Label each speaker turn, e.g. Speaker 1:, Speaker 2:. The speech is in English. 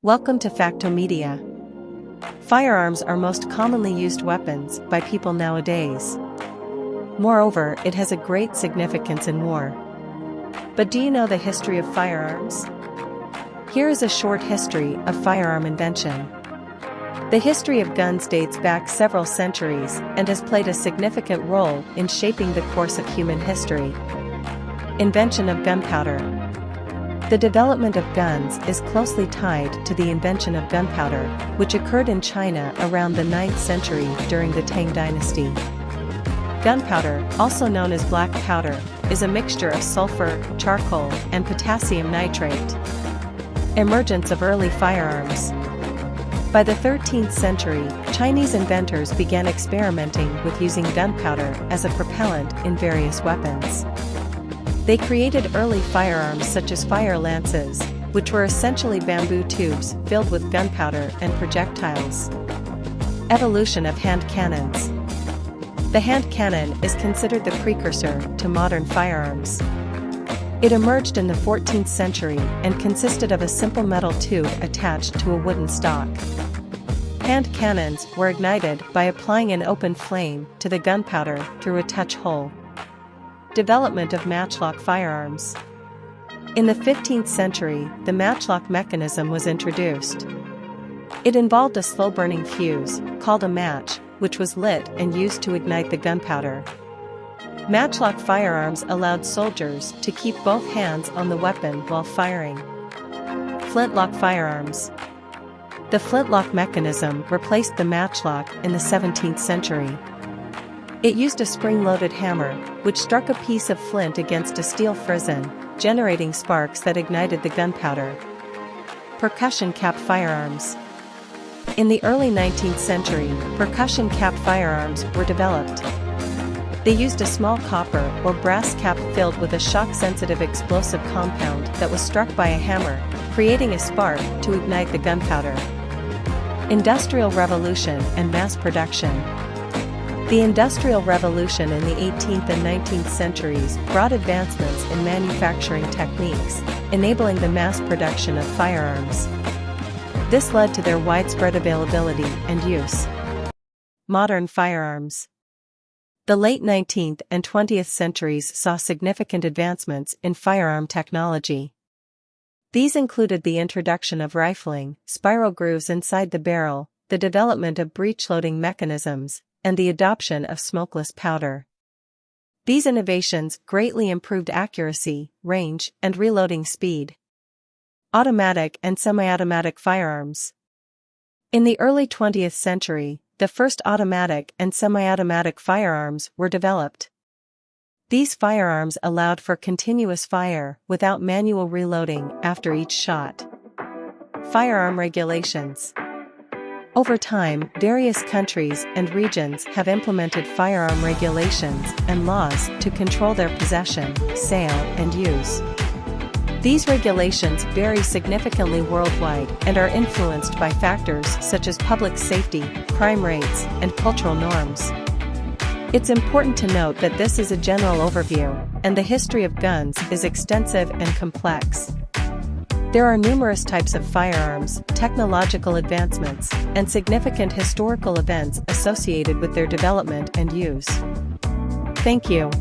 Speaker 1: Welcome to Factomedia. Firearms are most commonly used weapons by people nowadays. Moreover, it has a great significance in war. But do you know the history of firearms? Here is a short history of firearm invention. The history of guns dates back several centuries and has played a significant role in shaping the course of human history. Invention of gunpowder. The development of guns is closely tied to the invention of gunpowder, which occurred in China around the 9th century during the Tang dynasty. Gunpowder, also known as black powder, is a mixture of sulfur, charcoal, and potassium nitrate. Emergence of early firearms. By the 13th century, Chinese inventors began experimenting with using gunpowder as a propellant in various weapons. They created early firearms such as fire lances, which were essentially bamboo tubes filled with gunpowder and projectiles. Evolution of hand cannons. The hand cannon is considered the precursor to modern firearms. It emerged in the 14th century and consisted of a simple metal tube attached to a wooden stock. Hand cannons were ignited by applying an open flame to the gunpowder through a touch hole. Development of matchlock firearms. In the 15th century, the matchlock mechanism was introduced. It involved a slow-burning fuse, called a match, which was lit and used to ignite the gunpowder. Matchlock firearms allowed soldiers to keep both hands on the weapon while firing. Flintlock firearms. The flintlock mechanism replaced the matchlock in the 17th century. It used a spring-loaded hammer, which struck a piece of flint against a steel frizzen, generating sparks that ignited the gunpowder. Percussion-capped firearms. In the early 19th century, percussion-capped firearms were developed. They used a small copper or brass cap filled with a shock-sensitive explosive compound that was struck by a hammer, creating a spark to ignite the gunpowder. Industrial Revolution and mass production. The Industrial Revolution in the 18th and 19th centuries brought advancements in manufacturing techniques, enabling the mass production of firearms. This led to their widespread availability and use. Modern firearms. The late 19th and 20th centuries saw significant advancements in firearm technology. These included the introduction of rifling, spiral grooves inside the barrel, the development of breech-loading mechanisms, and the adoption of smokeless powder. These innovations greatly improved accuracy, range, and reloading speed. Automatic and semi-automatic firearms. In the early 20th century, the first automatic and semi-automatic firearms were developed. These firearms allowed for continuous fire without manual reloading after each shot. Firearm regulations. Over time, various countries and regions have implemented firearm regulations and laws to control their possession, sale, and use. These regulations vary significantly worldwide and are influenced by factors such as public safety, crime rates, and cultural norms. It's important to note that this is a general overview, and the history of guns is extensive and complex. There are numerous types of firearms, technological advancements, and significant historical events associated with their development and use. Thank you.